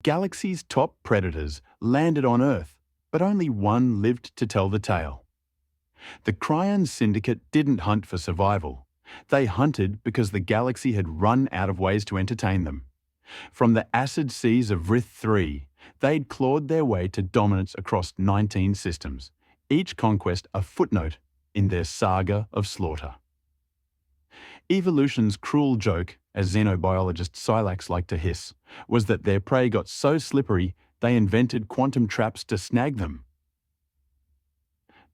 galaxy's top predators landed on Earth, but only one lived to tell the tale. The Cryon Syndicate didn't hunt for survival. They hunted because the galaxy had run out of ways to entertain them. From the acid seas of Rith 3, they'd clawed their way to dominance across 19 systems, each conquest a footnote in their saga of slaughter. Evolution's cruel joke, as xenobiologist Silax liked to hiss, was that their prey got so slippery they invented quantum traps to snag them.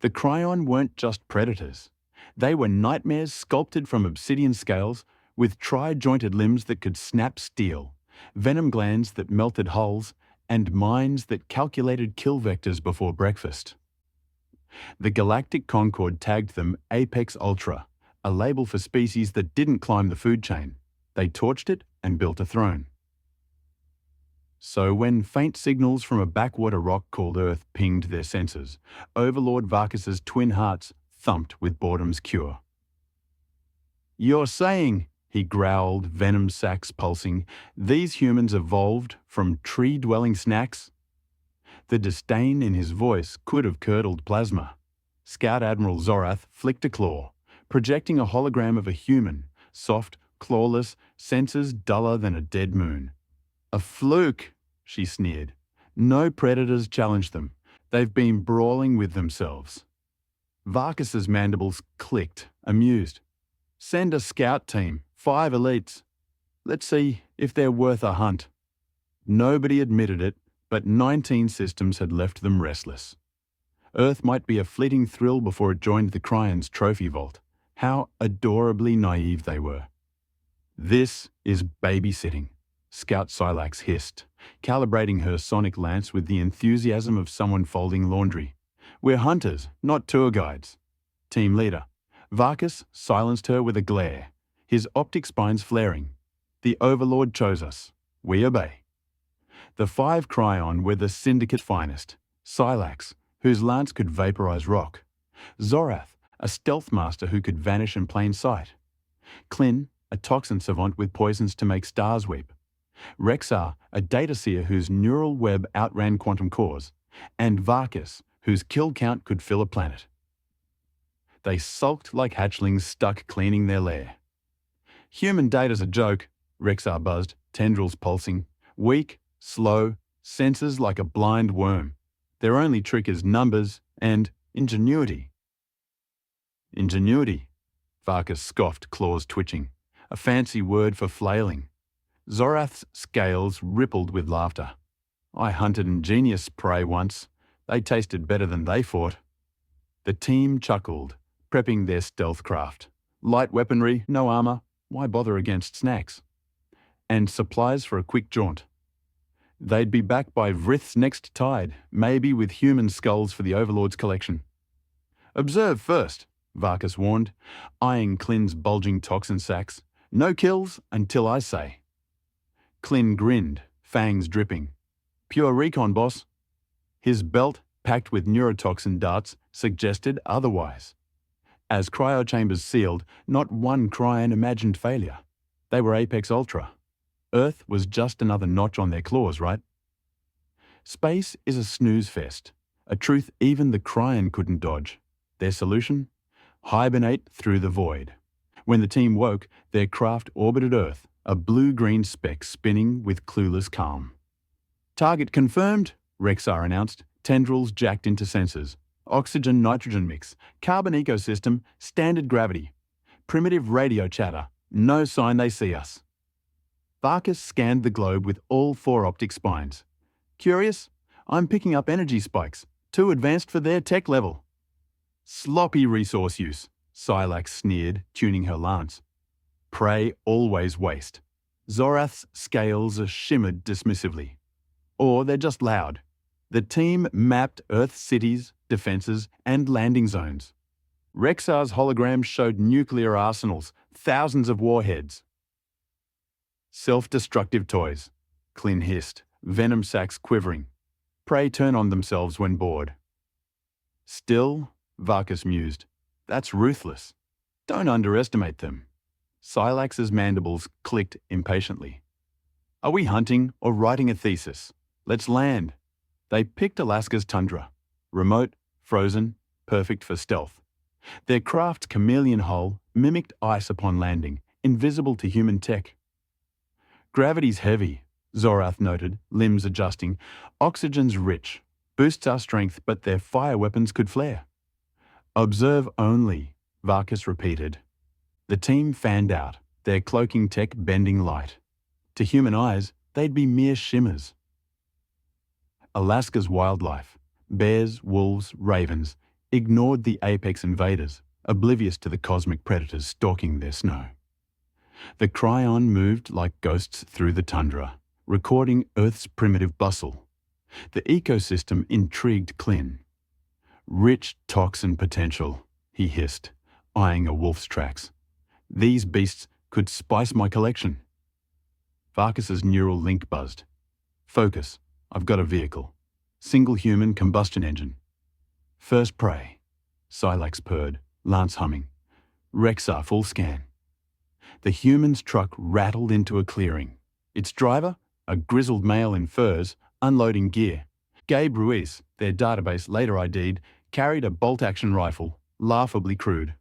The Cryon weren't just predators. They were nightmares sculpted from obsidian scales with tri-jointed limbs that could snap steel, venom glands that melted hulls, and minds that calculated kill vectors before breakfast. The Galactic Concord tagged them Apex Ultra, a label for species that didn't climb the food chain. They torched it and built a throne. So when faint signals from a backwater rock called Earth pinged their sensors, Overlord Varkus's twin hearts thumped with boredom's cure. "You're saying," he growled, venom sacs pulsing, "these humans evolved from tree-dwelling snacks?" The disdain in his voice could have curdled plasma. Scout Admiral Zorath flicked a claw, projecting a hologram of a human, soft, clawless, senses duller than a dead moon. "A fluke," she sneered. "No predators challenged them. They've been brawling with themselves." Varkus's mandibles clicked, amused. "Send a scout team, 5 elites. Let's see if they're worth a hunt." Nobody admitted it, but 19 systems had left them restless. Earth might be a fleeting thrill before it joined the Cryon's trophy vault. How adorably naive they were. "This is babysitting," Scout Silax hissed, calibrating her sonic lance with the enthusiasm of someone folding laundry. "We're hunters, not tour guides." Team leader. Varkus silenced her with a glare, his optic spines flaring. "The Overlord chose us. We obey." The 5 Cryon were the Syndicate's finest. Silax, whose lance could vaporize rock. Zorath, a stealth master who could vanish in plain sight. Klin, a toxin savant with poisons to make stars weep. Rexar, a data seer whose neural web outran quantum cores. And Varkus, whose kill count could fill a planet. They sulked like hatchlings stuck cleaning their lair. "Human data's a joke," Rexar buzzed, tendrils pulsing. "Weak, slow, senses like a blind worm. Their only trick is numbers and ingenuity." "Ingenuity," Varkus scoffed, claws twitching. "A fancy word for flailing." Zorath's scales rippled with laughter. "I hunted ingenious prey once. They tasted better than they fought." The team chuckled, prepping their stealth craft. Light weaponry, no armor. Why bother against snacks? And supplies for a quick jaunt. They'd be back by Vrith's next tide, maybe with human skulls for the Overlord's collection. "Observe first," Varkus warned, eyeing Klin's bulging toxin sacs. "No kills until I say." Klin grinned, fangs dripping. "Pure recon, boss." His belt, packed with neurotoxin darts, suggested otherwise. As cryochambers sealed, not one Cryon imagined failure. They were Apex Ultra. Earth was just another notch on their claws, right? Space is a snooze fest, a truth even the Cryon couldn't dodge. Their solution? Hibernate through the void. When the team woke, their craft orbited Earth, a blue-green speck spinning with clueless calm. "Target confirmed," Rexar announced, tendrils jacked into sensors. "Oxygen-nitrogen mix, carbon ecosystem, standard gravity. Primitive radio chatter, no sign they see us." Varkus scanned the globe with all 4 optic spines. "Curious? I'm picking up energy spikes, too advanced for their tech level." "Sloppy resource use," Silax sneered, tuning her lance. "Prey always waste." Zorath's scales shimmered dismissively. "Or they're just loud." The team mapped Earth's cities, defenses, and landing zones. Rexar's hologram showed nuclear arsenals, thousands of warheads. "Self-destructive toys," Klin hissed, venom sacs quivering. "Prey turn on themselves when bored." "Still," Varkus mused, "that's ruthless. Don't underestimate them." Silax's mandibles clicked impatiently. "Are we hunting or writing a thesis?" Let's land. They picked Alaska's tundra. Remote, frozen, perfect for stealth. Their craft's chameleon hull mimicked ice upon landing, invisible to human tech. Gravity's heavy, Zorath noted, limbs adjusting. Oxygen's rich, boosts our strength, but their fire weapons could flare. Observe only, Varkas repeated. The team fanned out, their cloaking tech bending light. To human eyes, they'd be mere shimmers. Alaska's wildlife, bears, wolves, ravens, ignored the apex invaders, oblivious to the cosmic predators stalking their snow. The Cryon moved like ghosts through the tundra, recording Earth's primitive bustle. The ecosystem intrigued Klin. Rich toxin potential, he hissed, eyeing a wolf's tracks. These beasts could spice my collection. Varkas's neural link buzzed. Focus, I've got a vehicle. Single human combustion engine. First prey. Silex purred, Lance humming. Rexar full scan. The human's truck rattled into a clearing. Its driver, a grizzled male in furs, unloading gear. Gabe Ruiz, their database later ID'd, carried a bolt-action rifle, laughably crude.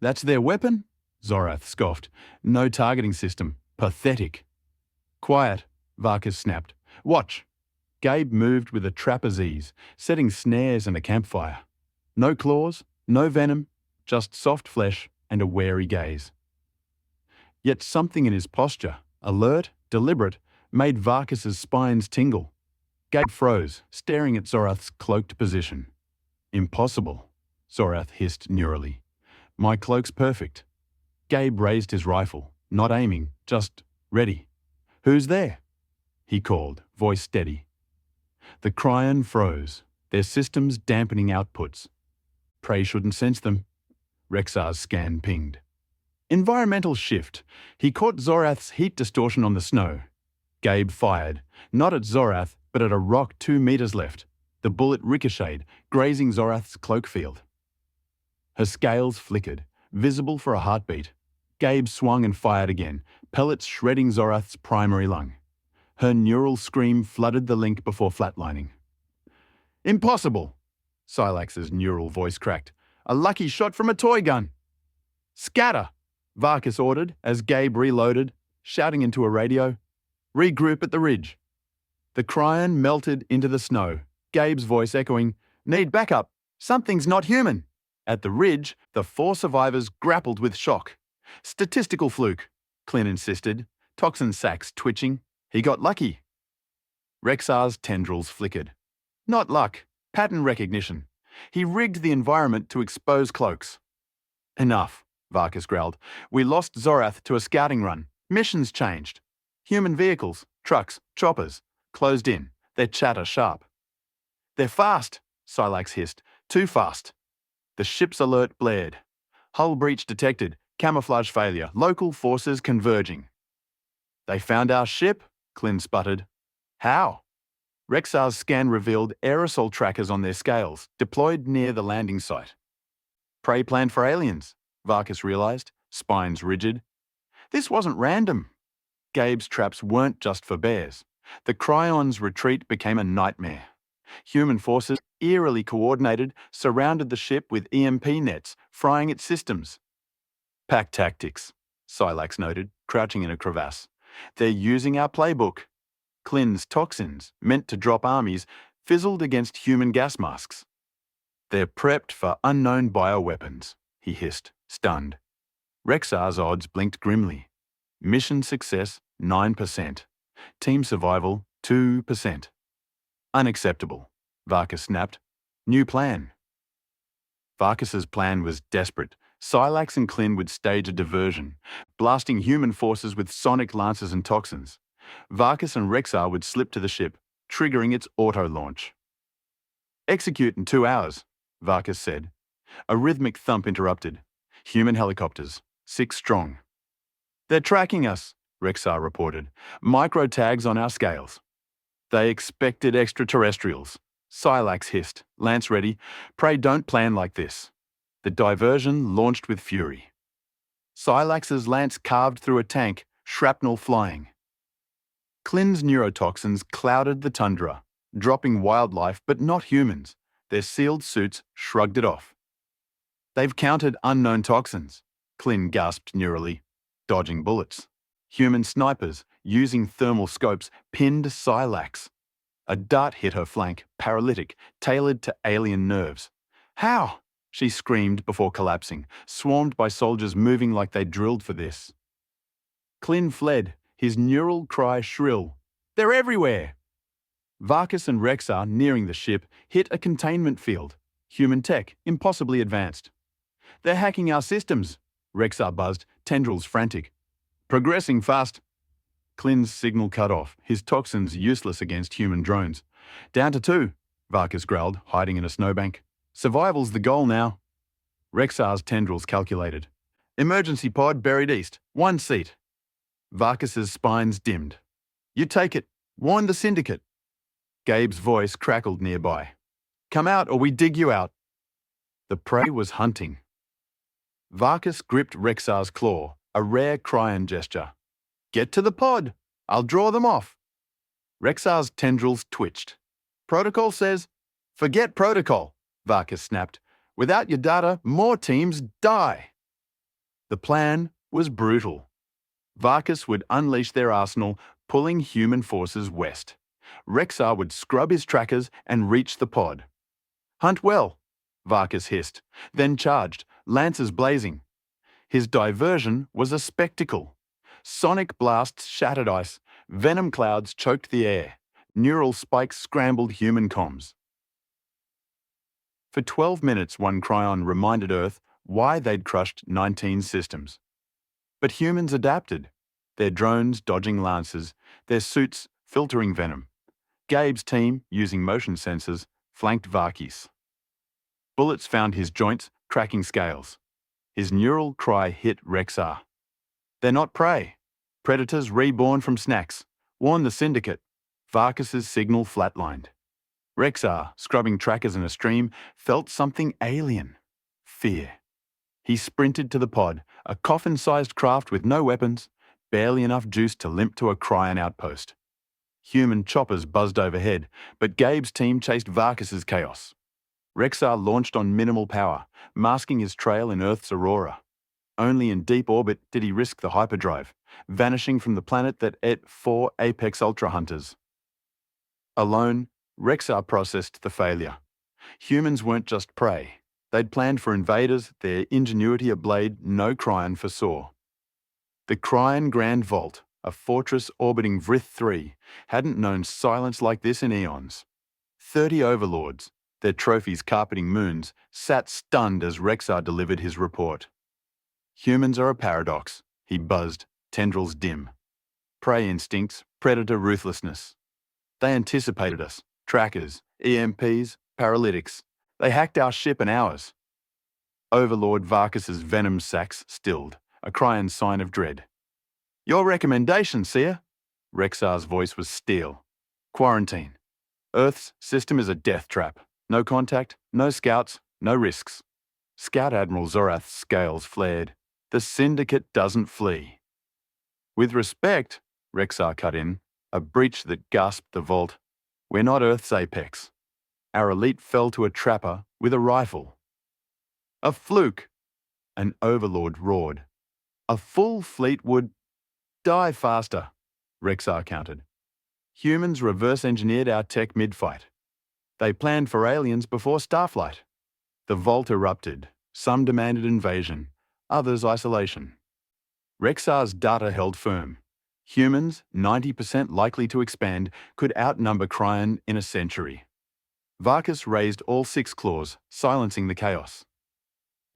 That's their weapon? Zorath scoffed. No targeting system. Pathetic. Quiet, Varkas snapped. Watch. Gabe moved with a trapper's ease, setting snares and a campfire. No claws, no venom, just soft flesh and a wary gaze. Yet something in his posture, alert, deliberate, made Varkas's spines tingle. Gabe froze, staring at Zorath's cloaked position. Impossible, Zorath hissed neurally. My cloak's perfect. Gabe raised his rifle, not aiming, just ready. Who's there? He called, voice steady. The Cryon froze, their systems dampening outputs. Prey shouldn't sense them. Rexar's scan pinged. Environmental shift. He caught Zorath's heat distortion on the snow. Gabe fired, not at Zorath, but at a rock 2 meters left. The bullet ricocheted, grazing Zorath's cloak field. Her scales flickered, visible for a heartbeat. Gabe swung and fired again, pellets shredding Zorath's primary lung. Her neural scream flooded the link before flatlining. Impossible! Silax's neural voice cracked. A lucky shot from a toy gun. Scatter! Varkas ordered as Gabe reloaded, shouting into a radio. Regroup at the ridge. The Cryon melted into the snow, Gabe's voice echoing, Need backup. Something's not human. At the ridge, the 4 survivors grappled with shock. Statistical fluke, Klin insisted, toxin sacs twitching. He got lucky. Rexar's tendrils flickered. Not luck, pattern recognition. He rigged the environment to expose cloaks. Enough, Varkas growled. We lost Zorath to a scouting run. Missions changed. Human vehicles, trucks, choppers, closed in, their chatter sharp. They're fast, Silax hissed. Too fast. The ship's alert blared. Hull breach detected. Camouflage failure. Local forces converging. They found our ship, Klin sputtered. How? Rexar's scan revealed aerosol trackers on their scales, deployed near the landing site. Prey planned for aliens, Varkas realized, spines rigid. This wasn't random. Gabe's traps weren't just for bears. The Cryon's retreat became a nightmare. Human forces, eerily coordinated, surrounded the ship with EMP nets, frying its systems. Pack tactics, Silax noted, crouching in a crevasse. They're using our playbook. Klin's toxins, meant to drop armies, fizzled against human gas masks. They're prepped for unknown bioweapons, he hissed, stunned. Rexar's odds blinked grimly. Mission success, 9%. Team survival, 2%. Unacceptable, Varkas snapped. New plan. Varkas's plan was desperate. Silax and Klin would stage a diversion, blasting human forces with sonic lances and toxins. Varkas and Rexar would slip to the ship, triggering its auto-launch. Execute in 2 hours, Varkas said. A rhythmic thump interrupted. Human helicopters, 6 strong. They're tracking us, Rexar reported. Micro-tags on our scales. They expected extraterrestrials. Silax hissed, lance ready. Pray don't plan like this. The diversion launched with fury. Silax's lance carved through a tank, shrapnel flying. Klin's neurotoxins clouded the tundra, dropping wildlife but not humans. Their sealed suits shrugged it off. They've countered unknown toxins, Klin gasped neurally, dodging bullets. Human snipers, using thermal scopes, pinned Silax. A dart hit her flank, paralytic, tailored to alien nerves. How? She screamed before collapsing, swarmed by soldiers moving like they drilled for this. Klin fled, his neural cry shrill. They're everywhere! Varkas and Rexar, nearing the ship, hit a containment field. Human tech, impossibly advanced. They're hacking our systems, Rexar buzzed, tendrils frantic. Progressing fast. Klin's signal cut off, his toxins useless against human drones. Down to 2, Varkas growled, hiding in a snowbank. Survival's the goal now. Rexar's tendrils calculated. Emergency pod buried east, 1 seat. Varkas's spines dimmed. You take it. Warn the syndicate. Gabe's voice crackled nearby. Come out or we dig you out. The prey was hunting. Varkas gripped Rexar's claw, a rare Cryon gesture. Get to the pod. I'll draw them off. Rexar's tendrils twitched. Protocol says, forget protocol, Varkas snapped. Without your data, more teams die. The plan was brutal. Varkas would unleash their arsenal, pulling human forces west. Rexar would scrub his trackers and reach the pod. Hunt well, Varkas hissed, then charged, lances blazing. His diversion was a spectacle. Sonic blasts shattered ice, venom clouds choked the air, neural spikes scrambled human comms. For 12 minutes, one Cryon reminded Earth why they'd crushed 19 systems. But humans adapted, their drones dodging lances, their suits filtering venom. Gabe's team, using motion sensors, flanked Varkis. Bullets found his joints, cracking scales. His neural cry hit Rexar. They're not prey. Predators reborn from snacks. Warn the syndicate. Varkas's signal flatlined. Rexar, scrubbing trackers in a stream, felt something alien. Fear. He sprinted to the pod, a coffin-sized craft with no weapons, barely enough juice to limp to a Cryon outpost. Human choppers buzzed overhead, but Gabe's team chased Varkas's chaos. Rexar launched on minimal power, masking his trail in Earth's aurora. Only in deep orbit did he risk the hyperdrive, vanishing from the planet that ate 4 Apex Ultra Hunters. Alone, Rexar processed the failure. Humans weren't just prey. They'd planned for invaders, their ingenuity a blade no Cryon foresaw. The Cryon Grand Vault, a fortress orbiting Vrith 3, hadn't known silence like this in eons. 30 overlords, their trophies carpeting moons, sat stunned as Rexar delivered his report. Humans are a paradox, he buzzed, tendrils dim. Prey instincts, predator ruthlessness. They anticipated us, trackers, EMPs, paralytics. They hacked our ship and ours. Overlord Varkas's venom sacs stilled, a Cryon sign of dread. Your recommendation, Seer? Rexar's voice was steel. Quarantine. Earth's system is a death trap. No contact, no scouts, no risks. Scout Admiral Zorath's scales flared. The syndicate doesn't flee. With respect, Rexar cut in, a breach that gasped the vault. We're not Earth's apex. Our elite fell to a trapper with a rifle. A fluke, an overlord roared. A full fleet would die faster, Rexar countered. Humans reverse-engineered our tech mid-fight. They planned for aliens before Starflight. The vault erupted. Some demanded invasion, others isolation. Rexar's data held firm. Humans, 90% likely to expand, could outnumber Cryon in a century. Varkas raised all 6 claws, silencing the chaos.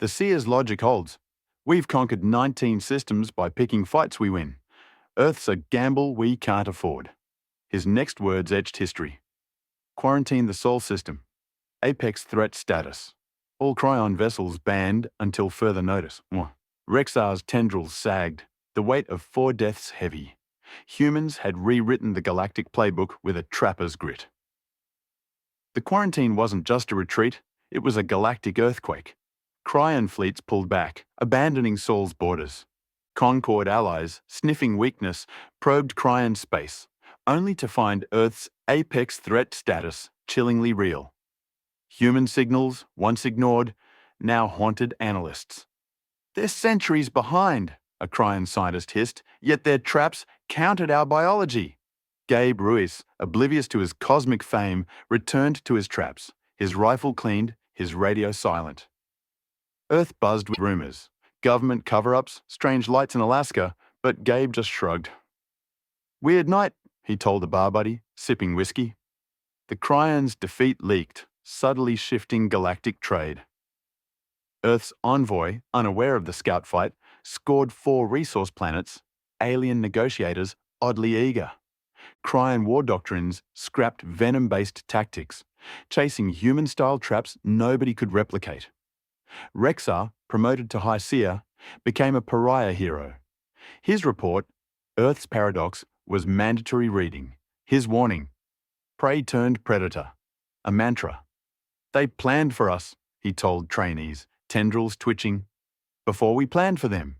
The Seer's logic holds. We've conquered 19 systems by picking fights we win. Earth's a gamble we can't afford. His next words etched history. Quarantine the Sol system. Apex threat status. All Cryon vessels banned until further notice. Rexar's tendrils sagged, the weight of 4 deaths heavy. Humans had rewritten the Galactic playbook with a trapper's grit. The quarantine wasn't just a retreat, it was a galactic earthquake. Cryon fleets pulled back, abandoning Sol's borders. Concord allies, sniffing weakness, probed Cryon space, only to find Earth's apex threat status chillingly real. Human signals, once ignored, now haunted analysts. They're centuries behind, a Cryan scientist hissed, yet their traps countered our biology. Gabe Ruiz, oblivious to his cosmic fame, returned to his traps, his rifle cleaned, his radio silent. Earth buzzed with rumors, government cover-ups, strange lights in Alaska, but Gabe just shrugged. Weird night, he told a bar buddy, sipping whiskey. The Cryans' defeat leaked, subtly shifting galactic trade. Earth's envoy, unaware of the scout fight, scored 4 resource planets, alien negotiators oddly eager. Cryan war doctrines scrapped venom-based tactics, chasing human-style traps nobody could replicate. Rexar, promoted to High Seer, became a pariah hero. His report, Earth's Paradox, was mandatory reading. His warning, prey turned predator, a mantra. They planned for us, he told trainees, tendrils twitching, before we planned for them.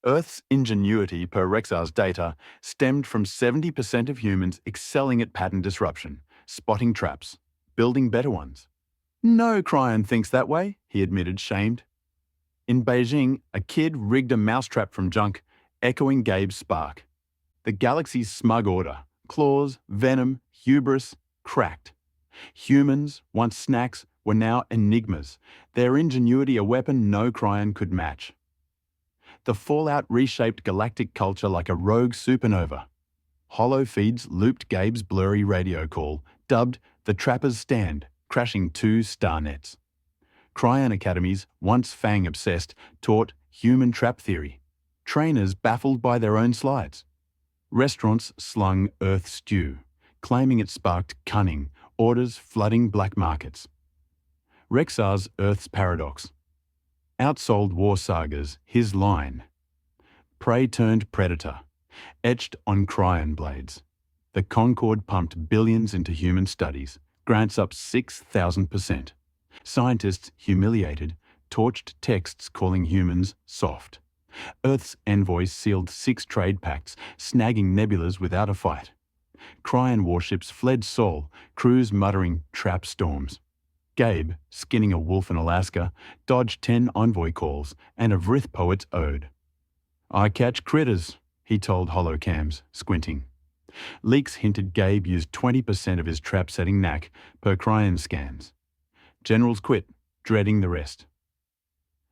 Earth's ingenuity per Rexar's data stemmed from 70% of humans excelling at pattern disruption, spotting traps, building better ones. No Cryan thinks that way, he admitted, shamed. In Beijing, a kid rigged a mousetrap from junk, echoing Gabe's spark. The galaxy's smug order, claws, venom, hubris, cracked. Humans, once snacks, were now enigmas, their ingenuity a weapon no Cryan could match. The fallout reshaped galactic culture like a rogue supernova. Hollow feeds looped Gabe's blurry radio call, dubbed the Trapper's Stand, crashing 2 star nets. Cryan academies, once Fang-obsessed, taught human trap theory. Trainers baffled by their own slides. Restaurants slung Earth stew, claiming it sparked cunning, orders flooding black markets. Rexar's Earth's Paradox outsold war sagas, his line. Prey turned predator, etched on Cryan blades. The Concord pumped billions into human studies, grants up 6,000%. Scientists, humiliated, torched texts calling humans soft. Earth's envoys sealed 6 trade pacts, snagging nebulas without a fight. Cryan warships fled Sol, crews muttering trap storms. Gabe, skinning a wolf in Alaska, dodged 10 envoy calls and a Vrith poet's ode. I catch critters, he told holocams, squinting. Leaks hinted Gabe used 20% of his trap-setting knack per Cryan scans. Generals quit, dreading the rest.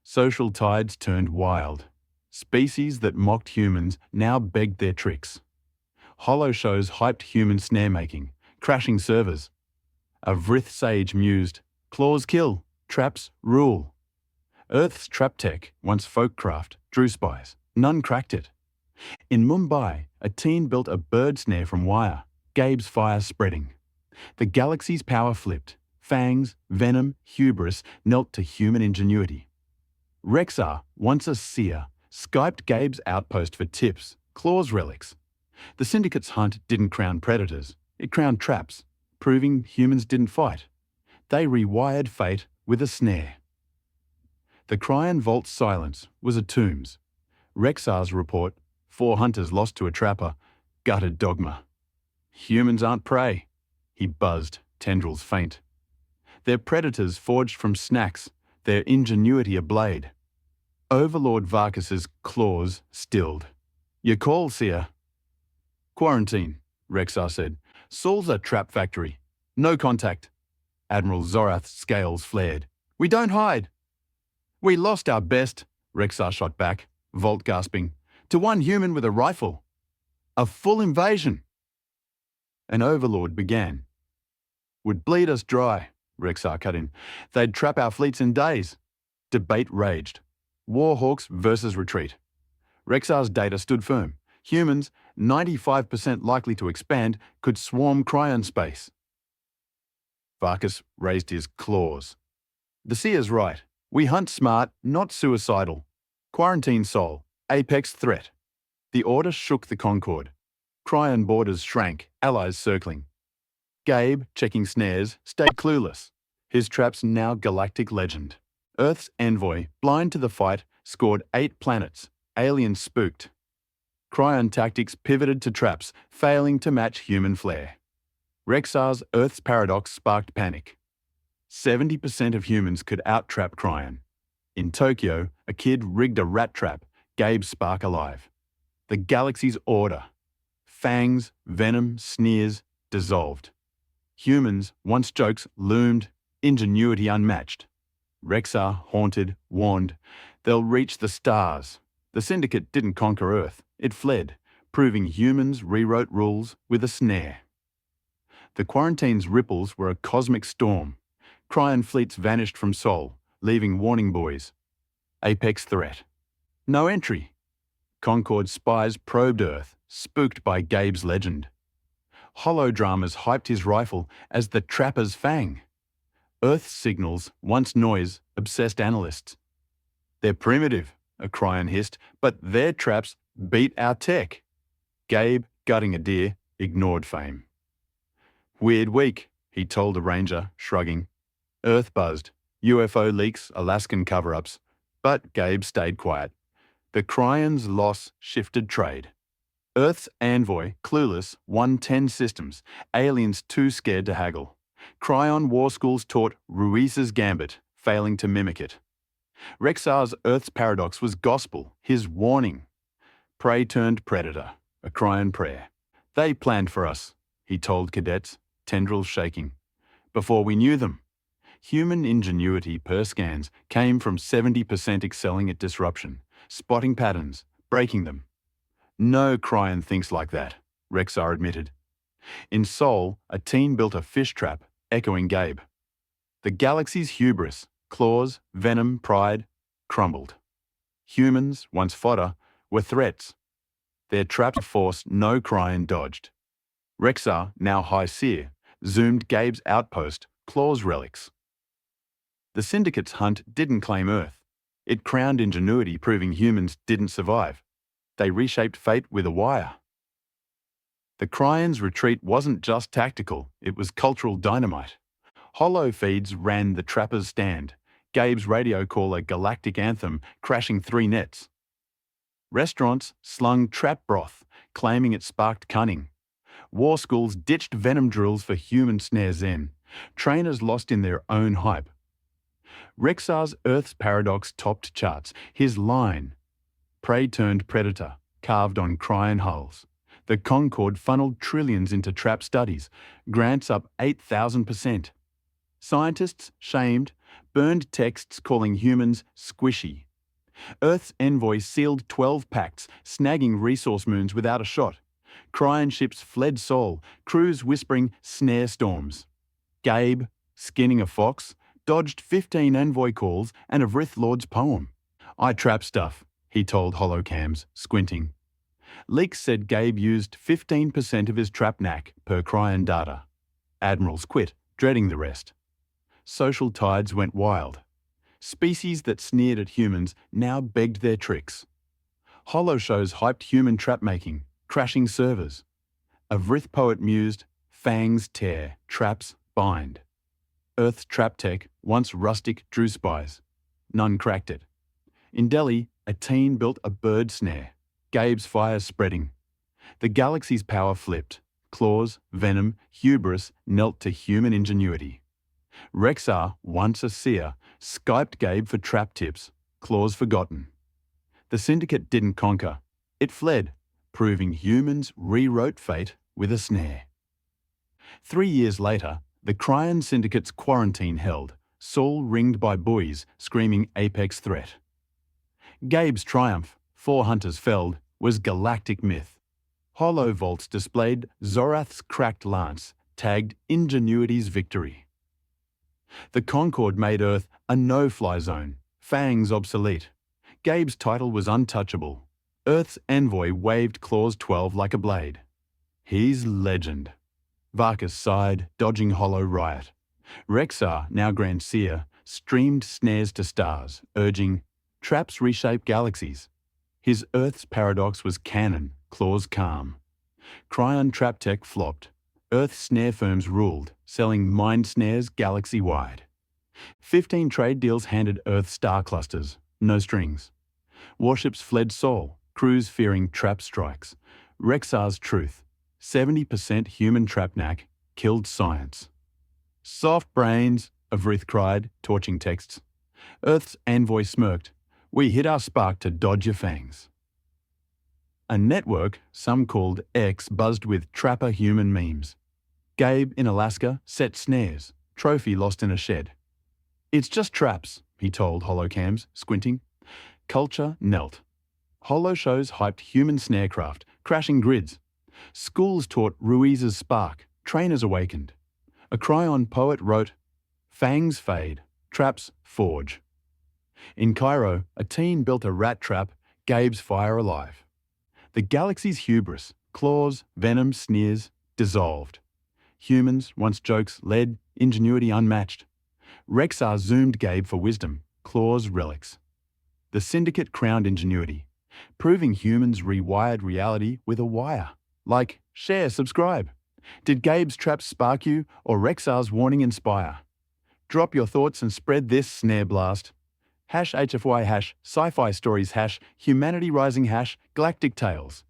Social tides turned wild. Species that mocked humans now begged their tricks. Holo shows hyped human snare-making, crashing servers. A Vrith sage mused, claws kill, traps rule. Earth's trap tech, once folkcraft, drew spies. None cracked it. In Mumbai, a teen built a bird snare from wire, Gabe's fire spreading. The galaxy's power flipped. Fangs, venom, hubris knelt to human ingenuity. Rexar, once a seer, Skyped Gabe's outpost for tips, claws relics. The Syndicate's hunt didn't crown predators, it crowned traps, proving humans didn't fight. They rewired fate with a snare. The Cryan Vault's silence was a tomb's. Rexar's report, 4 hunters lost to a trapper, gutted dogma. Humans aren't prey, he buzzed, tendrils faint. They're predators forged from snacks, their ingenuity a blade. Overlord Varkus's claws stilled. Your call, Seer. Quarantine, Rexar said. Sol's a trap factory. No contact. Admiral Zorath's scales flared. We don't hide. We lost our best, Rexar shot back, Vault gasping, to one human with a rifle. A full invasion. An overlord began. Would bleed us dry, Rexar cut in. They'd trap our fleets in days. Debate raged. Warhawks versus retreat. Rexar's data stood firm. Humans, 95% likely to expand, could swarm Cryan space. Varkus raised his claws. The Seer's right. We hunt smart, not suicidal. Quarantine Sol. Apex threat. The order shook the Concord. Cryan borders shrank, allies circling. Gabe, checking snares, stayed clueless. His traps now galactic legend. Earth's envoy, blind to the fight, scored 8 planets. Aliens spooked. Cryon tactics pivoted to traps, failing to match human flair. Rexar's Earth's paradox sparked panic. 70% of humans could out-trap Cryon. In Tokyo, a kid rigged a rat trap, Gabe's spark alive. The galaxy's order. Fangs, venom, sneers, dissolved. Humans, once jokes, loomed, ingenuity unmatched. Rexar, haunted, warned, they'll reach the stars. The Syndicate didn't conquer Earth, it fled, proving humans rewrote rules with a snare. The quarantine's ripples were a cosmic storm. Cryon fleets vanished from Sol, leaving warning buoys. Apex threat. No entry. Concord spies probed Earth, spooked by Gabe's legend. Holodramas hyped his rifle as the Trapper's Fang. Earth's signals, once noise, obsessed analysts. They're primitive, a Cryon hissed, but their traps beat our tech. Gabe, gutting a deer, ignored fame. Weird week, he told a ranger, shrugging. Earth buzzed. UFO leaks, Alaskan cover-ups. But Gabe stayed quiet. The Cryon's loss shifted trade. Earth's envoy, clueless, won 10 systems, aliens too scared to haggle. Cryon war schools taught Ruiz's gambit, failing to mimic it. Rexar's Earth's paradox was gospel, his warning. Prey turned predator, a Cryon prayer. They planned for us, he told cadets, tendrils shaking. Before we knew them. Human ingenuity per scans came from 70% excelling at disruption, spotting patterns, breaking them. No Cryon thinks like that, Rexar admitted. In Sol, a teen built a fish trap, echoing Gabe. The galaxy's hubris, claws, venom, pride, crumbled. Humans, once fodder, were threats. Their traps forced no Cryon dodged. Rexar, now High Seer, zoomed Gabe's outpost, claws relics. The Syndicate's hunt didn't claim Earth. It crowned ingenuity, proving humans didn't survive. They reshaped fate with a wire. The Cryon's retreat wasn't just tactical, it was cultural dynamite. Holo feeds ran the Trapper's stand, Gabe's radio call a Galactic anthem, crashing 3 nets. Restaurants slung trap broth, claiming it sparked cunning. War schools ditched venom drills for human snare zen. Trainers lost in their own hype. Rexar's Earth's paradox topped charts. His line, prey turned predator, carved on Cryon hulls. The Concorde funneled trillions into trap studies, grants up 8,000%. Scientists shamed, burned texts calling humans squishy. Earth's envoy sealed 12 pacts, snagging resource moons without a shot. Cryon ships fled Sol, crews whispering snare storms. Gabe, skinning a fox, dodged 15 envoy calls and a Vrith Lord's poem. I trap stuff, he told holocams, squinting. Leaks said Gabe used 15% of his trap knack per Cryon data. Admirals quit, dreading the rest. Social tides went wild. Species that sneered at humans now begged their tricks. Holo shows hyped human trap-making, crashing servers. A Vrith poet mused, fangs tear, traps bind. Earth's trap tech, once rustic, drew spies. None cracked it. In Delhi, a teen built a bird snare, Gabe's fire spreading. The galaxy's power flipped. Claws, venom, hubris knelt to human ingenuity. Rexar, once a seer, Skyped Gabe for trap tips, claws forgotten. The Syndicate didn't conquer. It fled, proving humans rewrote fate with a snare. 3 years later, the Cryon Syndicate's quarantine held, Sol ringed by buoys, screaming apex threat. Gabe's triumph, 4 hunters felled, was galactic myth. Holo vaults displayed Zorath's cracked lance, tagged Ingenuity's victory. The Concorde made Earth a no-fly zone, fangs obsolete. Gabe's title was untouchable. Earth's envoy waved Claws 12 like a blade. He's legend. Varkas sighed, dodging Holo riot. Rexar, now Grand Seer, streamed snares to stars, urging, traps reshape galaxies. His Earth's paradox was canon, Claws calm. Cryon trap tech flopped. Earth's snare firms ruled, selling mind snares galaxy-wide. 15 trade deals handed Earth star clusters, no strings. Warships fled Sol, crews fearing trap strikes. Rexar's truth. 70% human trap knack killed science. Soft brains, Avrith cried, torching texts. Earth's envoy smirked. We hit our spark to dodge your fangs. A network, some called X, buzzed with trapper human memes. Gabe in Alaska set snares, trophy lost in a shed. It's just traps, he told holocams, squinting. Culture knelt. Holo shows hyped human snarecraft, crashing grids. Schools taught Ruiz's spark, trainers awakened. A Cryon poet wrote, Fangs fade, traps forge. In Cairo, a teen built a rat trap, Gabe's fire alive. The galaxy's hubris, claws, venom, sneers, dissolved. Humans, once jokes, led, ingenuity unmatched. Rexar zoomed Gabe for wisdom, claws relics. The syndicate crowned ingenuity, proving humans rewired reality with a wire. Like, share, subscribe. Did Gabe's traps spark you, or Rexar's warning inspire? Drop your thoughts and spread this snare blast. #HFY #Sci-Fi Stories #Humanity Rising #Galactic Tales.